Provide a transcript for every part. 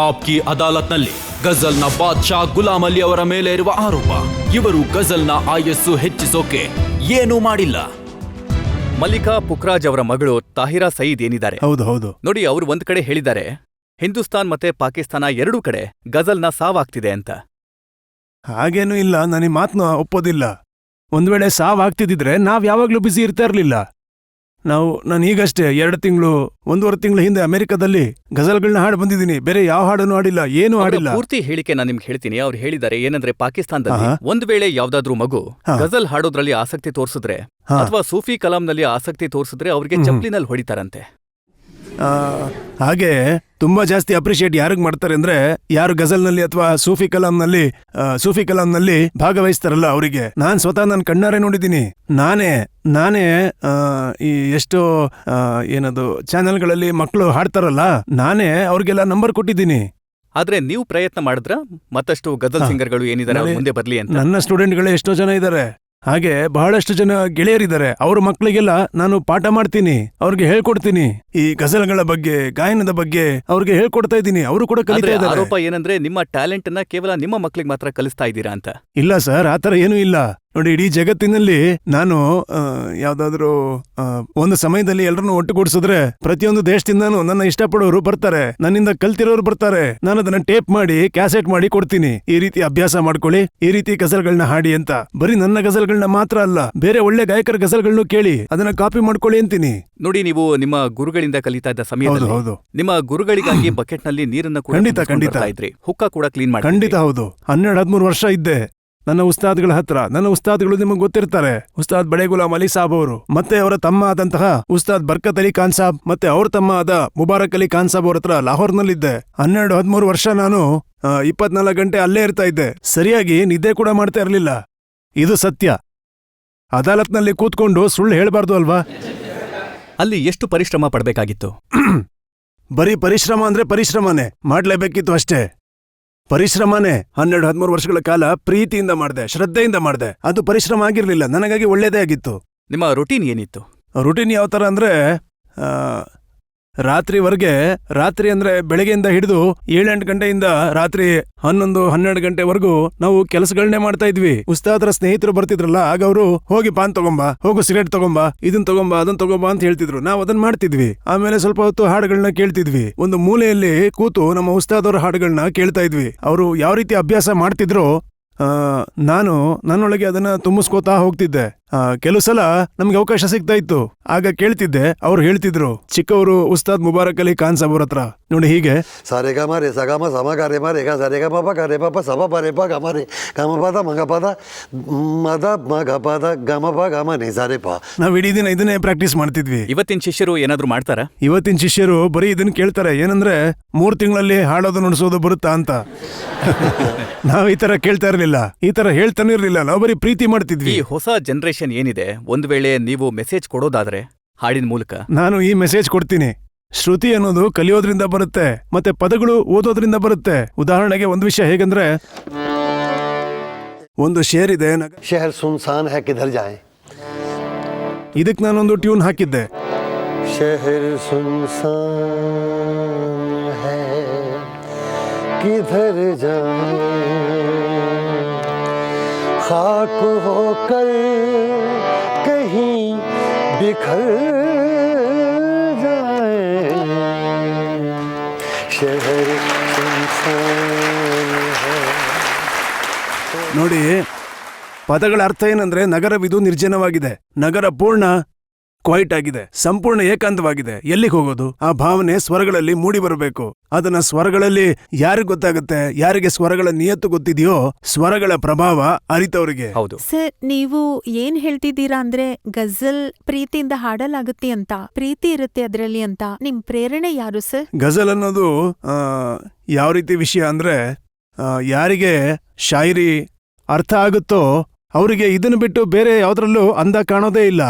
ಆಪ್ಕಿ ಅದಾಲತ್ನಲ್ಲಿ ಗಜಲ್ನ ಬಾದ್ಶಾ ಗುಲಾಮ್ ಅಲಿ ಅವರ ಮೇಲೆ ಇರುವ ಆರೋಪ. ಇವರು ಗಜಲ್ನ ಆಯಸ್ಸು ಹೆಚ್ಚಿಸೋಕೆ ಏನೂ ಮಾಡಿಲ್ಲ. ಮಲ್ಲಿಕಾ ಪುಖ್ರಾಜ್ ಅವರ ಮಗಳು ತಾಹಿರಾ ಸಯೀದ್ ಏನಿದ್ದಾರೆ, ಹೌದು ನೋಡಿ, ಅವರು ಒಂದ್ ಕಡೆ ಹೇಳಿದ್ದಾರೆ ಹಿಂದೂಸ್ತಾನ್ ಮತ್ತೆ ಪಾಕಿಸ್ತಾನ ಎರಡೂ ಕಡೆ ಗಜಲ್ನ ಸಾವಾಗ್ತಿದೆ ಅಂತ. ಹಾಗೇನೂ ಇಲ್ಲ, ನನಗೆ ಮಾತನ್ನ ಒಪ್ಪೋದಿಲ್ಲ. ಒಂದ್ ವೇಳೆ ಸಾವಾಗ್ತಿದ್ರೆ ನಾವ್ ಯಾವಾಗ್ಲೂ ಬಿಸಿ ಇರ್ತಾ ಇರ್ಲಿಲ್ಲ. ನಾನು ಈಗಷ್ಟೇ 1.5 ತಿಂಗಳ ಹಿಂದೆ ಅಮೆರಿಕದಲ್ಲಿ ಗಜಲ್ಗಳನ್ನ ಹಾಡು ಬಂದಿದ್ದೀನಿ. ಬೇರೆ ಯಾವ ಹಾಡನ್ನು ಹಾಡಿಲ್ಲ, ಏನೂ ಹಾಡಿಲ್ಲ. ಪೂರ್ತಿ ಹೇಳಿಕೆ ನಾನು ನಿಮ್ಗೆ ಹೇಳ್ತೀನಿ. ಅವ್ರು ಹೇಳಿದ್ದಾರೆ ಏನಂದ್ರೆ ಪಾಕಿಸ್ತಾನದಲ್ಲಿ ಒಂದ್ ವೇಳೆ ಯಾವ್ದಾದ್ರೂ ಮಗು ಗಜಲ್ ಹಾಡೋದ್ರಲ್ಲಿ ಆಸಕ್ತಿ ತೋರಿಸಿದ್ರೆ ಅಥವಾ ಸೂಫಿ ಕಲಾಂನಲ್ಲಿ ಆಸಕ್ತಿ ತೋರಿಸಿದ್ರೆ ಅವ್ರಿಗೆ ಚಪ್ಲಿನಲ್ಲಿ ಹೊಡಿತಾರಂತೆ. ಹಾಗೆ ತುಂಬಾ ಜಾಸ್ತಿ ಅಪ್ರಿಶಿಯೇಟ್ ಯಾರಿಗ್ ಮಾಡ್ತಾರೆ ಅಂದ್ರೆ ಯಾರು ಗಜಲ್ನಲ್ಲಿ ಅಥವಾ ಸೂಫಿ ಕಲಾಂನಲ್ಲಿ ಭಾಗವಹಿಸ್ತಾರಲ್ಲ ಅವರಿಗೆ. ನಾನ್ ಸ್ವತಃ ನನ್ನ ಕಣ್ಣಾರೆ ನೋಡಿದ್ದೀನಿ. ನಾನೇ ಈ ಎಷ್ಟೋ ಏನದು ಚಾನೆಲ್ಗಳಲ್ಲಿ ಮಕ್ಕಳು ಹಾಡ್ತಾರಲ್ಲ, ನಾನೇ ಅವ್ರಿಗೆಲ್ಲ ನಂಬರ್ ಕೊಟ್ಟಿದ್ದೀನಿ. ಆದ್ರೆ ನೀವು ಪ್ರಯತ್ನ ಮಾಡಿದ್ರ ಮತ್ತಷ್ಟು ಗಜಲ್ ಸಿಂಗರ್ಗಳು ಏನಿದ್ದಾರೆ ಅವ್ರ ಮುಂದೆ ಬರ್ಲಿ ಅಂತ? ನನ್ನ ಸ್ಟೂಡೆಂಟ್ಗಳೇ ಎಷ್ಟೋ ಜನ ಇದ್ದಾರೆ. ಹಾಗೆ ಬಹಳಷ್ಟು ಜನ ಗೆಳೆಯರಿದ್ದಾರೆ. ಅವ್ರ ಮಕ್ಕಳಿಗೆಲ್ಲ ನಾನು ಪಾಠ ಮಾಡ್ತೀನಿ, ಅವ್ರಿಗೆ ಹೇಳ್ಕೊಡ್ತೀನಿ. ಈ ಗಜಲ್ಗಳ ಬಗ್ಗೆ, ಗಾಯನದ ಬಗ್ಗೆ ಅವ್ರಿಗೆ ಹೇಳ್ಕೊಡ್ತಾ ಇದ್ದೀನಿ. ಅವರು ಕೂಡ ಕಲಿತಾ ಇದ್ದಾರೆ. ಆರೋಪ ಏನಂದ್ರೆ ನಿಮ್ಮ ಟ್ಯಾಲೆಂಟ್ ಅನ್ನ ಕೇವಲ ನಿಮ್ಮ ಮಕ್ಕಳಿಗೆ ಮಾತ್ರ ಕಲಿಸ್ತಾ ಇದ್ದೀರಾ ಅಂತ. ಇಲ್ಲ ಸರ್, ಆತರ ಏನೂ ಇಲ್ಲ. ನೋಡಿ, ಇಡೀ ಜಗತ್ತಿನಲ್ಲಿ ನಾನು ಯಾವ್ದಾದ್ರು ಒಂದು ಸಮಯದಲ್ಲಿ ಎಲ್ಲರನ್ನು ಒಟ್ಟುಗೂಡಿಸಿದ್ರೆ ಪ್ರತಿಯೊಂದು ದೇಶದಿಂದಾನು ನನ್ನ ಇಷ್ಟಪಡೋರು ಬರ್ತಾರೆ, ನನ್ನಿಂದ ಕಲ್ತಿರೋರು ಬರ್ತಾರೆ. ನಾನು ಅದನ್ನ ಟೇಪ್ ಮಾಡಿ ಕ್ಯಾಸೆಟ್ ಮಾಡಿ ಕೊಡ್ತೀನಿ. ಈ ರೀತಿ ಅಭ್ಯಾಸ ಮಾಡ್ಕೊಳ್ಳಿ, ಈ ರೀತಿ ಗಜಲ್ಗಳನ್ನ ಹಾಡಿ ಅಂತ. ಬರೀ ನನ್ನ ಗಜಲ್ಗಳನ್ನ ಮಾತ್ರ ಅಲ್ಲ, ಬೇರೆ ಒಳ್ಳೆ ಗಾಯಕರ ಗಜಲ್ಗಳನ್ನು ಕೇಳಿ ಅದನ್ನ ಕಾಪಿ ಮಾಡ್ಕೊಳ್ಳಿ ಅಂತೀನಿ. ನೋಡಿ, ನೀವು ನಿಮ್ಮ ಗುರುಗಳಿಂದ ಕಲಿತಾ ಇದ್ದ ಸಮಯದಲ್ಲಿ ನಿಮ್ಮ ಗುರುಗಳಿಗಾಗಿ ಬಕೆಟ್ ನಲ್ಲಿ ನೀರನ್ನ ಖಂಡಿತ ಇದ್ರಿ, ಹುಕ್ಕ ಕೂಡ ಕ್ಲೀನ್ ಮಾಡಿ. ಖಂಡಿತ ಹೌದು. 12-13 ವರ್ಷ ಇದ್ದೆ ನನ್ನ ಉಸ್ತಾದ್ಗಳ ಹತ್ರ. ನನ್ನ ಉಸ್ತಾದ್ಗಳು ನಿಮಗೆ ಗೊತ್ತಿರ್ತಾರೆ, ಉಸ್ತಾದ್ ಬಡೆ ಗುಲಾಮ್ ಅಲಿ ಸಾಬ್ ಅವರು, ಮತ್ತೆ ಅವರ ತಮ್ಮ ಆದಂತಹ ಉಸ್ತಾದ್ ಬರ್ಕತ್ ಅಲಿ ಖಾನ್ ಸಾಬ್, ಮತ್ತೆ ಅವ್ರ ತಮ್ಮ ಆದ ಮುಬಾರಕ್ ಅಲಿ ಖಾನ್ ಸಾಬ್ ಅವ್ರ ಹತ್ರ ಲಾಹೋರ್ನಲ್ಲಿದ್ದೆ. 12-13 ವರ್ಷ ನಾನು 24 ಗಂಟೆ ಅಲ್ಲೇ ಇರ್ತಾ ಇದ್ದೆ. ಸರಿಯಾಗಿ ನಿದ್ದೆ ಕೂಡ ಮಾಡ್ತಾ ಇರಲಿಲ್ಲ. ಇದು ಸತ್ಯ. ಅದಾಲತ್ನಲ್ಲಿ ಕೂತ್ಕೊಂಡು ಸುಳ್ಳು ಹೇಳ್ಬಾರ್ದು ಅಲ್ವಾ? ಅಲ್ಲಿ ಎಷ್ಟು ಪರಿಶ್ರಮ ಪಡ್ಬೇಕಾಗಿತ್ತು? ಬರೀ ಪರಿಶ್ರಮ ಅಂದ್ರೆ ಪರಿಶ್ರಮನೇ ಮಾಡ್ಲೇಬೇಕಿತ್ತು ಅಷ್ಟೇ. ಪರಿಶ್ರಮನೇ. 12-13 ವರ್ಷಗಳ ಕಾಲ ಪ್ರೀತಿಯಿಂದ ಮಾಡಿದೆ, ಶ್ರದ್ಧೆಯಿಂದ ಮಾಡಿದೆ. ಅದು ಪರಿಶ್ರಮ ಆಗಿರ್ಲಿಲ್ಲ, ನನಗಾಗಿ ಒಳ್ಳೇದೇ ಆಗಿತ್ತು. ನಿಮ್ಮ ರೂಟೀನ್ ಏನಿತ್ತು? ರೂಟೀನ್ ಯಾವ ತರ ಅಂದ್ರೆ ರಾತ್ರಿ ಅಂದ್ರೆ ಬೆಳಗ್ಗೆಯಿಂದ ಹಿಡಿದು 7-8 ಗಂಟೆಯಿಂದ ರಾತ್ರಿ 11-12 ಗಂಟೆವರೆಗೂ ನಾವು ಕೆಲಸಗಳನ್ನೇ ಮಾಡ್ತಾ ಇದ್ವಿ. ಉಸ್ತಾದರ ಸ್ನೇಹಿತರು ಬರ್ತಿದ್ರಲ್ಲ, ಆಗ ಅವರು ಹೋಗಿ ಪಾನ್ ತಗೊಂಬಾ, ಹೋಗು ಸಿಗರೇಟ್ ತಗೊಂಬಾ, ಇದನ್ ತಗೊಂಬಾ, ಅದನ್ ತಗೊಂಬಾ ಅಂತ ಹೇಳ್ತಿದ್ರು. ನಾವು ಅದನ್ನ ಮಾಡ್ತಿದ್ವಿ. ಆಮೇಲೆ ಸ್ವಲ್ಪ ಹೊತ್ತು ಹಾಡುಗಳನ್ನ ಕೇಳ್ತಿದ್ವಿ. ಒಂದು ಮೂಲೆಯಲ್ಲಿ ಕೂತು ನಮ್ಮ ಉಸ್ತಾದವರ ಹಾಡುಗಳನ್ನ ಕೇಳ್ತಾ ಇದ್ವಿ. ಅವರು ಯಾವ ರೀತಿ ಅಭ್ಯಾಸ ಮಾಡ್ತಿದ್ರು ನಾನು ನನ್ನೊಳಗೆ ಅದನ್ನ ತುಂಬಿಸ್ಕೋತಾ ಹೋಗ್ತಿದ್ದೆ. ಕೆಲವು ಸಲ ನಮ್ಗೆ ಅವಕಾಶ ಸಿಗ್ತಾ ಇತ್ತು, ಆಗ ಕೇಳ್ತಿದ್ದೆ. ಅವ್ರು ಹೇಳ್ತಿದ್ರು, ಚಿಕ್ಕವರು ಉಸ್ತಾದ್ ಮುಬಾರಕ್ ಅಲಿ ಖಾನ್ ಸಾಬ್ ಅವ್ರ ಹತ್ರ ನೋಡಿ ಹೀಗೆ ಸಾರೆ ಗ ಮರೆ ಸ ಗ ಮ ಸ ಮ ಗ ರೆ ಮ ರೆ ಗ ಸ ರೆ ಗ ಪ ಪ ಗ ರೆ ಪ ಪ ಸ ಪ ಪ ರೆ ಪ ಗ ಮ ರೆ ಗ ಮ ಪ ದ ಮ ಗ ಪ ದ ಮ ದ ಮ ಗ ಪ ದ ಗ ಮ ಪ ಗ ಮ ನೆ ಸ ರೆ ಪ. ನಾವ್ ಇಡೀ ದಿನ ಇದನ್ನೇ ಪ್ರಾಕ್ಟೀಸ್ ಮಾಡ್ತಿದ್ವಿ. ಇವತ್ತಿನ ಶಿಷ್ಯರು ಏನಾದ್ರು ಮಾಡ್ತಾರಾ? ಇವತ್ತಿನ ಶಿಷ್ಯರು ಬರೀ ಇದನ್ನ ಕೇಳ್ತಾರೆ, ಏನಂದ್ರೆ 3 ತಿಂಗಳಲ್ಲಿ ಹಾಡೋದು ನುಡಿಸೋದು ಬರುತ್ತಾ ಅಂತ. ನಾವ್ ಈ ತರ ಕೇಳ್ತಾ ಇರ್ಲಿಲ್ಲ, ಈ ತರ ಹೇಳ್ತಾನೆ ಇರ್ಲಿಲ್ಲ. ನಾವು ಬರೀ ಪ್ರೀತಿ ಮಾಡ್ತಿದ್ವಿ. ಈ ಹೊಸ ಜನರೇಷನ್ ಏನಿದೆ, ಒಂದ್ ವೇಳೆ ನೀವು ಮೆಸೇಜ್ ಕೊಡೋದಾದ್ರೆ ಹಾಡಿನ ಮೂಲಕ, ನಾನು ಈ ಮೆಸೇಜ್ ಕೊಡ್ತೀನಿ. ಶ್ರುತಿ ಅನ್ನೋದು ಕಲಿಯೋದ್ರಿಂದ ಬರುತ್ತೆ, ಮತ್ತೆ ಪದಗಳು ಓದೋದ್ರಿಂದ ಬರುತ್ತೆ. ಉದಾಹರಣೆಗೆ ಒಂದು ವಿಷಯ ಹೇಗಂದ್ರೆ, ಒಂದು ಶೇರ್ ಇದೆ, ಶಹರ್ ಸುನ್ಸಾನ್ ಹೈ ಕಿಧರ್ ಜಾಯೆ. ಇದಕ್ಕೆ ನಾನೊಂದು ಟ್ಯೂನ್ ಹಾಕಿದ್ದೆ. ಶಹರ್ ಸುನ್ಸಾನ್ ಹೈ ಕಿಧರ್ ಜಾಯೆ खाक होकर कहीं बिखर जाए शहर सुनसान है. ನೋಡಿ, ಪದಗಳ ಅರ್ಥ ಏನಂದ್ರೆ, ನಗರವಿದು ನಿರ್ಜನವಾಗಿದೆ, ನಗರ ಪೂರ್ಣ ಕ್ವೈಟ್ ಆಗಿದೆ, ಸಂಪೂರ್ಣ ಏಕಾಂತವಾಗಿದೆ. ಎಲ್ಲಿಗೆ ಹೋಗೋದು? ಆ ಭಾವನೆ ಸ್ವರಗಳಲ್ಲಿ ಮೂಡಿ ಬರಬೇಕು. ಅದನ್ನ ಸ್ವರಗಳಲ್ಲಿ ಯಾರಿಗೆ ಗೊತ್ತಾಗುತ್ತೆ? ಯಾರಿಗೆ ಸ್ವರಗಳ ನಿಯತ್ತು ಗೊತ್ತಿದೆಯೋ, ಸ್ವರಗಳ ಪ್ರಭಾವ ಅರಿತವರಿಗೆ. ಹೌದು ಸರ್, ನೀವು ಏನ್ ಹೇಳ್ತಿದ್ದೀರಾ ಅಂದ್ರೆ ಗಜಲ್ ಪ್ರೀತಿಯಿಂದ ಹಾಡಲಾಗುತ್ತೆ ಅಂತ, ಪ್ರೀತಿ ಇರುತ್ತೆ ಅದರಲ್ಲಿ ಅಂತ. ನಿಮ್ ಪ್ರೇರಣೆ ಯಾರು ಸರ್? ಗಜಲ್ ಅನ್ನೋದು ಯಾವ ರೀತಿ ವಿಷಯ ಅಂದ್ರೆ, ಯಾರಿಗೆ ಶಾಯರಿ ಅರ್ಥ ಆಗುತ್ತೋ ಅವರಿಗೆ ಇದನ್ನು ಬಿಟ್ಟು ಬೇರೆ ಯಾವ್ದ್ರಲ್ಲೂ ಅಂದ ಕಾಣೋದೇ ಇಲ್ಲ.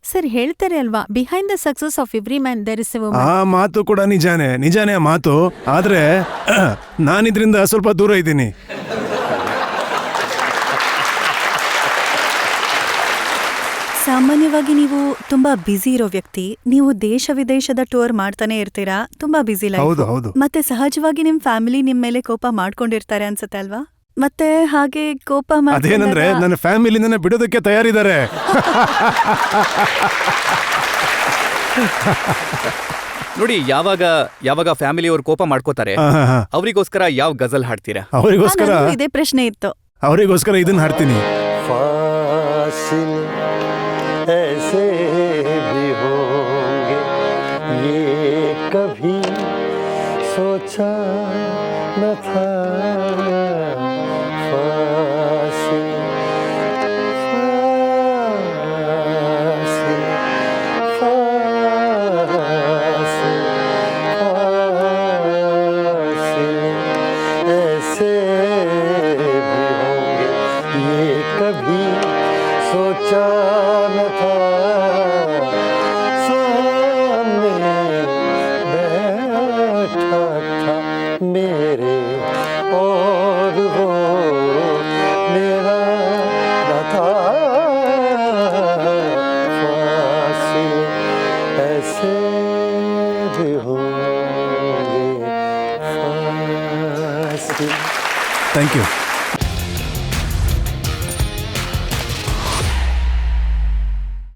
ಸರ್, ಹೇಳ್ತಾರೆ ಅಲ್ವಾ, behind the success of every man there is a woman. ಆ ಮಾತು ಕೂಡ ನಿಜಾನೇ ಆ ಮಾತು. ಆದ್ರೆ ನಾನಿದ್ರಿಂದ ಸ್ವಲ್ಪ ದೂರ ಇದ್ದೀನಿ. ಸಾಮಾನ್ಯವಾಗಿ ನೀವು ತುಂಬಾ ಬ್ಯುಸಿ ಇರೋ ವ್ಯಕ್ತಿ. ನೀವು ದೇಶ ವಿದೇಶದ ಟೂರ್ ಮಾಡ್ತಾನೆ ಇರ್ತೀರಾ, ತುಂಬಾ ಬ್ಯುಸಿ ಹೌದು ಲೈಫ್. ಹೌದು. ಮತ್ತೆ ಸಹಜವಾಗಿ ನಿಮ್ ಫ್ಯಾಮಿಲಿ ನಿಮ್ ಮೇಲೆ ಕೋಪ ಮಾಡ್ಕೊಂಡಿರ್ತಾರೆ ಅನ್ಸುತ್ತೆ ಅಲ್ವಾ? ಮತ್ತೆ ಹಾಗೆ ಕೋಪ ಅದೇನಂದ್ರೆ ಮಾಡ್ಕೊಂಡಾಗ ನನ್ನ ಫ್ಯಾಮಿಲಿನ ಬಿಡೋದಕ್ಕೆ ತಯಾರಿದ್ದಾರೆ. ನೋಡಿ, ಯಾವಾಗ ಫ್ಯಾಮಿಲಿಯವ್ರು ಕೋಪ ಮಾಡ್ಕೋತಾರೆ, ಅವರಿಗೋಸ್ಕರ ಯಾವ ಗಜಲ್ ಹಾಡ್ತೀರಾ? ಅವರಿಗೋಸ್ಕರ ನನಗೂ ಇದೇ ಪ್ರಶ್ನೆ ಇತ್ತು. ಇದನ್ನ ಹಾಡ್ತೀನಿ. फासिल ऐसे भी होंगे ये कभी सोचा न था. फासिल फासिल फासिल फासिल ऐसे भी होंगे ये कभी सोचा न था. सामने बैठा था मेरे और वो मेरा न था. फासिल ऐसे भी होंगे. फासिल. Thank you.